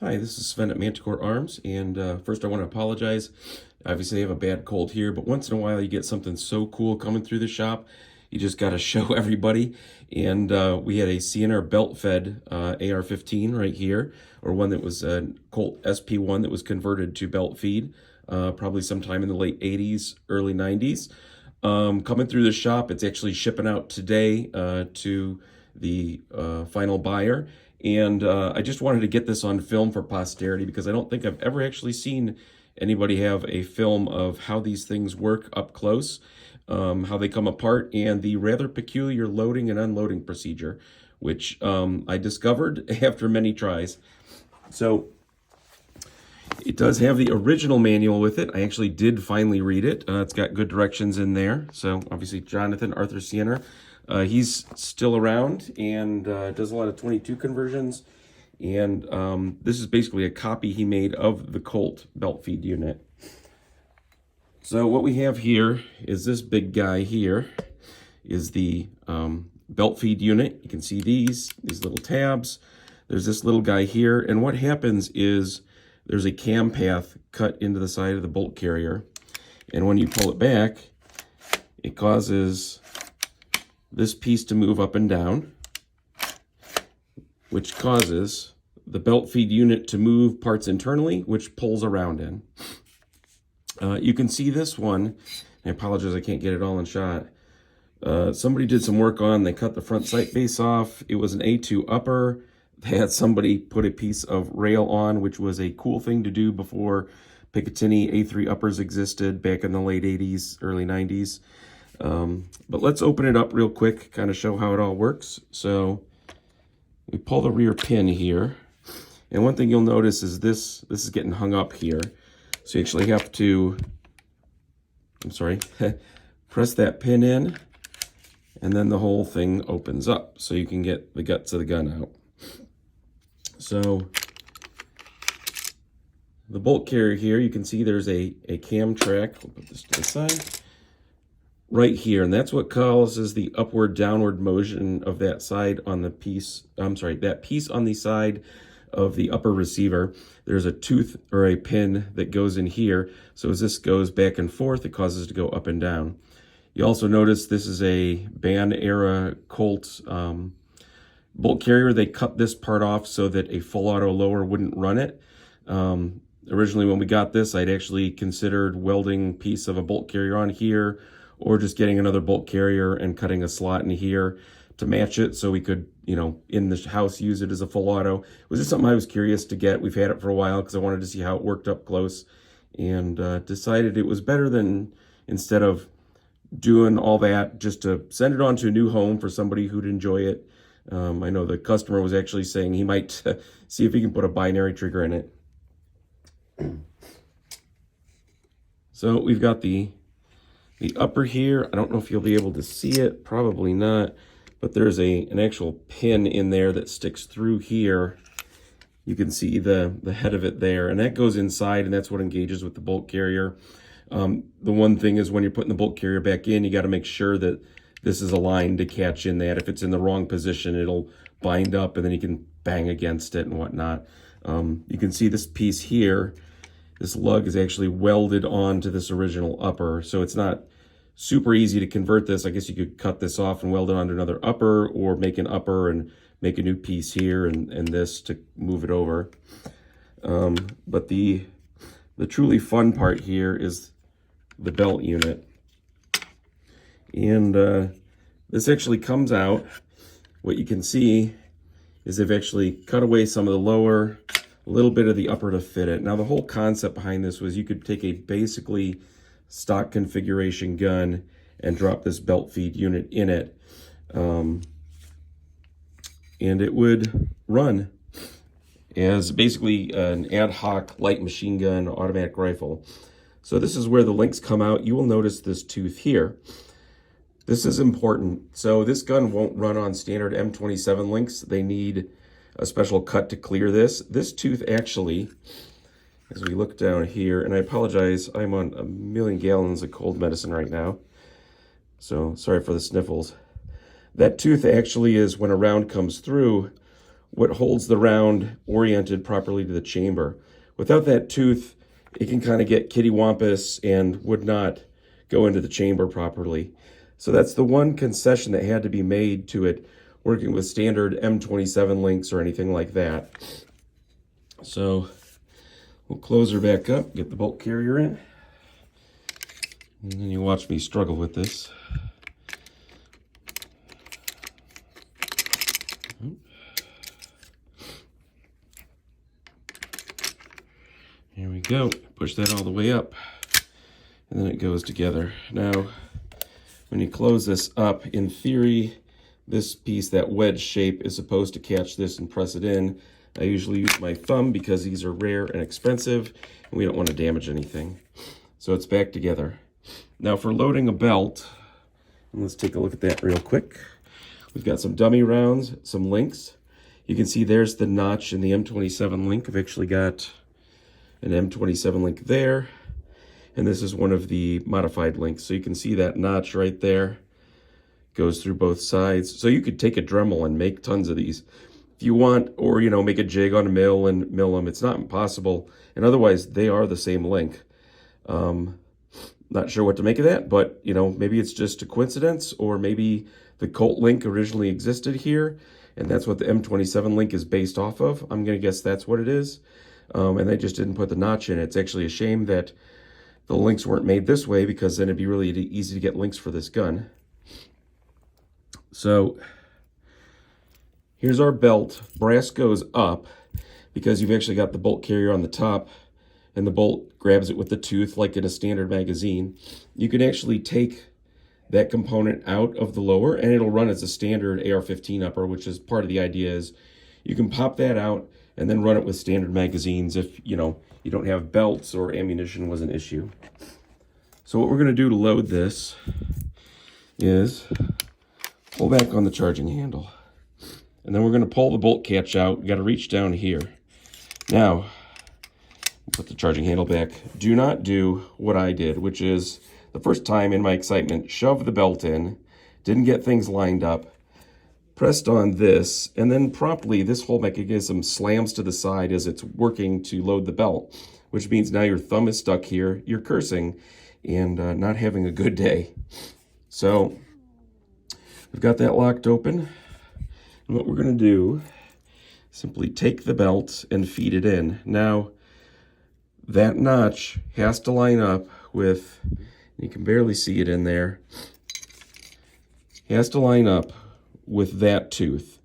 Hi, this is Sven at Manticore Arms, and first I want to apologize. Obviously, I have a bad cold here, but once in a while you get something so cool coming through the shop, you just got to show everybody. And we had a Ciener belt-fed AR-15 right here, or one that was a Colt SP1 that was converted to belt feed, probably sometime in the late 80s, early 90s. Coming through the shop, it's actually shipping out today to the final buyer. And I just wanted to get this on film for posterity because I don't think I've ever actually seen anybody have a film of how these things work up close, how they come apart, and the rather peculiar loading and unloading procedure, which I discovered after many tries. So it does have the original manual with it. I actually did finally read it. It's got good directions in there. So obviously Jonathan Arthur Ciener. He's still around and does a lot of 22 conversions. And this is basically a copy he made of the Colt belt feed unit. So what we have here is this big guy here is the belt feed unit. You can see these little tabs. There's this little guy here. And what happens is there's a cam path cut into the side of the bolt carrier. And when you pull it back, it causes this piece to move up and down, which causes the belt feed unit to move parts internally, which pulls around in. You can see this one. I apologize, I can't get it all in shot. Somebody did some work on, they cut the front sight base off. It was an A2 upper. They had somebody put a piece of rail on, which was a cool thing to do before Picatinny A3 uppers existed back in the late 80s, early 90s. But let's open it up real quick, kind of show how it all works. So we pull the rear pin here. And one thing you'll notice is this is getting hung up here. So you actually have to, press that pin in, and then the whole thing opens up so you can get the guts of the gun out. So the bolt carrier here, you can see there's a cam track. We'll put this to the side. Right here, and that's what causes the upward downward motion of that side on the piece, that piece on the side of the upper receiver. There's a tooth or a pin that goes in here, so as this goes back and forth, it causes it to go up and down. You also notice this is a band era Colt bolt carrier. They cut this part off so that a full auto lower wouldn't run it. Originally when we got this, I'd actually considered welding a piece of a bolt carrier on here, or just getting another bolt carrier and cutting a slot in here to match it so we could, in the house use it as a full auto. It was just something I was curious to get. We've had it for a while because I wanted to see how it worked up close, and decided it was better than, instead of doing all that, just to send it on to a new home for somebody who'd enjoy it. I know the customer was actually saying he might see if he can put a binary trigger in it. So we've got the upper here. I don't know if you'll be able to see it, probably not, but there's an actual pin in there that sticks through here. You can see the head of it there, and that goes inside, and that's what engages with the bolt carrier. The one thing is when you're putting the bolt carrier back in, you got to make sure that this is aligned to catch in that. If it's in the wrong position, it'll bind up, and then you can bang against it and whatnot. You can see this piece here. This lug is actually welded onto this original upper, so it's not super easy to convert this. I guess you could cut this off and weld it onto another upper, or make an upper and make a new piece here and this to move it over. But the truly fun part here is the belt unit. And this actually comes out. What you can see is they've actually cut away some of the lower, a little bit of the upper to fit it. Now the whole concept behind this was you could take a basically stock configuration gun and drop this belt feed unit in it, and it would run as basically an ad hoc light machine gun automatic rifle. So this is where the links come out. You will notice this tooth here. This is important. So this gun won't run on standard M27 links. They need a special cut to clear this. This tooth actually, as we look down here, and I apologize, I'm on a million gallons of cold medicine right now, so sorry for the sniffles. That tooth actually is, when a round comes through, what holds the round oriented properly to the chamber. Without that tooth, it can kind of get kittywampus and would not go into the chamber properly. So that's the one concession that had to be made to it working with standard M27 links or anything like that. So we'll close her back up, get the bolt carrier in, and then you watch me struggle with this. Here we go. Push that all the way up, and then it goes together. Now, when you close this up, in theory, this piece, that wedge shape, is supposed to catch this and press it in. I usually use my thumb because these are rare and expensive, and we don't want to damage anything. So it's back together. Now for loading a belt, let's take a look at that real quick. We've got some dummy rounds, some links. You can see there's the notch in the M27 link. I've actually got an M27 link there, and this is one of the modified links. So you can see that notch right there goes through both sides. So you could take a Dremel and make tons of these if you want, or, you know, make a jig on a mill and mill them. It's not impossible, and otherwise they are the same link. Not sure what to make of that, but, you know, maybe it's just a coincidence, or maybe the Colt link originally existed here, and that's what the M27 link is based off of. I'm going to guess that's what it is. And they just didn't put the notch in. It's actually a shame that the links weren't made this way, because then it'd be really easy to get links for this gun. So here's our belt. Brass goes up because you've actually got the bolt carrier on the top, and the bolt grabs it with the tooth like in a standard magazine. You can actually take that component out of the lower, and it'll run as a standard AR-15 upper, which is part of the idea. Is you can pop that out and then run it with standard magazines if, you know, you don't have belts or ammunition was an issue. So what we're going to do to load this is pull back on the charging handle, and then we're going to pull the bolt catch out. We got to reach down here. Now, put the charging handle back. Do not do what I did, which is, the first time in my excitement, shove the belt in, didn't get things lined up, pressed on this, and then promptly this whole mechanism slams to the side as it's working to load the belt, which means now your thumb is stuck here, you're cursing, and not having a good day. So we've got that locked open, and what we're going to do, simply take the belt and feed it in. Now, that notch has to line up with, you can barely see it in there, has to line up with that tooth.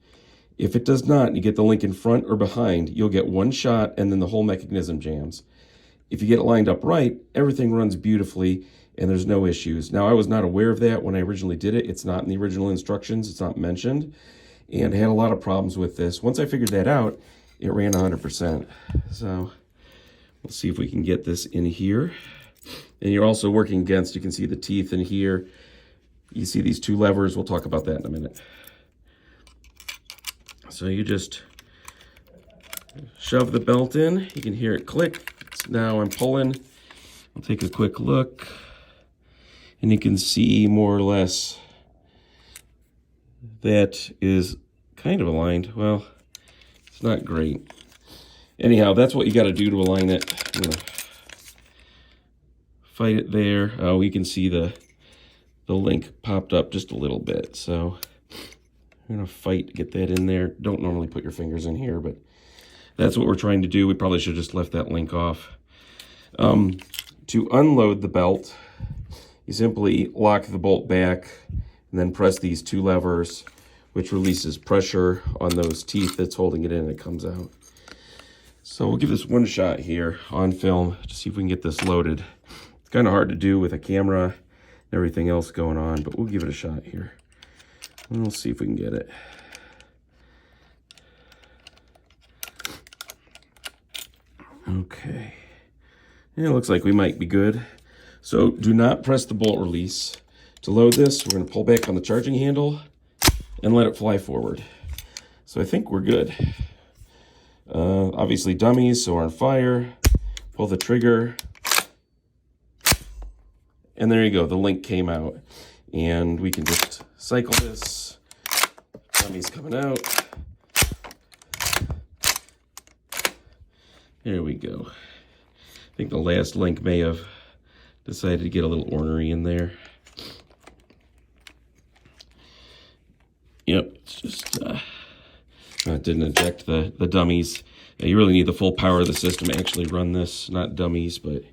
If it does not, and you get the link in front or behind, you'll get one shot and then the whole mechanism jams. If you get it lined up right, everything runs beautifully and there's no issues. Now, I was not aware of that when I originally did it. It's not in the original instructions. It's not mentioned, and I had a lot of problems with this. Once I figured that out, it ran 100%. So we'll see if we can get this in here. And you're also working against, you can see the teeth in here. You see these two levers. We'll talk about that in a minute. So you just shove the belt in. You can hear it click. Now I'm pulling. I'll take a quick look, and you can see more or less that is kind of aligned. Well, it's not great. Anyhow, that's what you got to do to align it. I'm gonna fight it there. Oh, you can see the link popped up just a little bit. So I'm gonna fight to get that in there. Don't normally put your fingers in here, but that's what we're trying to do. We probably should have just left that link off. To unload the belt, you simply lock the bolt back and then press these two levers, which releases pressure on those teeth that's holding it in, and it comes out. So we'll give this one shot here on film to see if we can get this loaded. It's kind of hard to do with a camera and everything else going on, but we'll give it a shot here. And we'll see if we can get it. Okay. Yeah, it looks like we might be good. So do not press the bolt release. To load this, we're going to pull back on the charging handle and let it fly forward. So I think we're good. Obviously dummies, so we're on fire. Pull the trigger. And there you go, the link came out. And we can just cycle this. Dummy's coming out. There we go. I think the last link may have decided to get a little ornery in there. Yep, it's just it didn't eject the dummies. You really need the full power of the system to actually run this, not dummies, but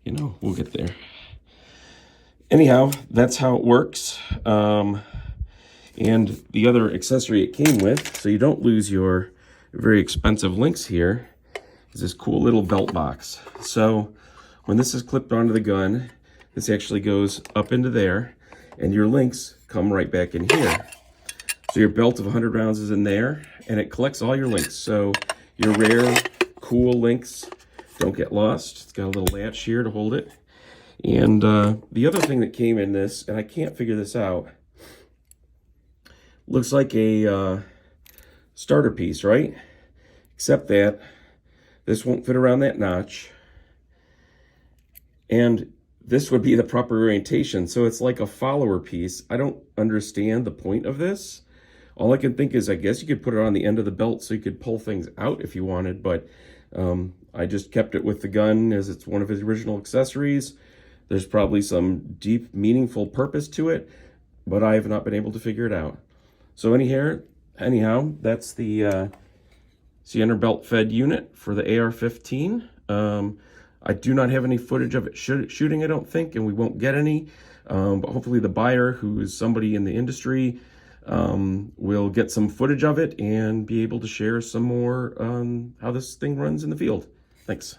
you know, we'll get there. Anyhow, that's how it works. And the other accessory it came with, so you don't lose your very expensive links here, is this cool little belt box. So when this is clipped onto the gun, this actually goes up into there, and your links come right back in here. So your belt of 100 rounds is in there, and it collects all your links. So your rare, cool links don't get lost. It's got a little latch here to hold it. And the other thing that came in this, and I can't figure this out, looks like a starter piece, right? Except that this won't fit around that notch. And this would be the proper orientation. So it's like a follower piece. I don't understand the point of this. All I can think is, I guess you could put it on the end of the belt so you could pull things out if you wanted, but I just kept it with the gun as it's one of his original accessories. There's probably some deep, meaningful purpose to it, but I have not been able to figure it out. So anyhow, that's the Ciener belt-fed unit for the AR-15. I do not have any footage of it shooting, I don't think, and we won't get any. But hopefully the buyer, who is somebody in the industry, will get some footage of it and be able to share some more on how this thing runs in the field. Thanks.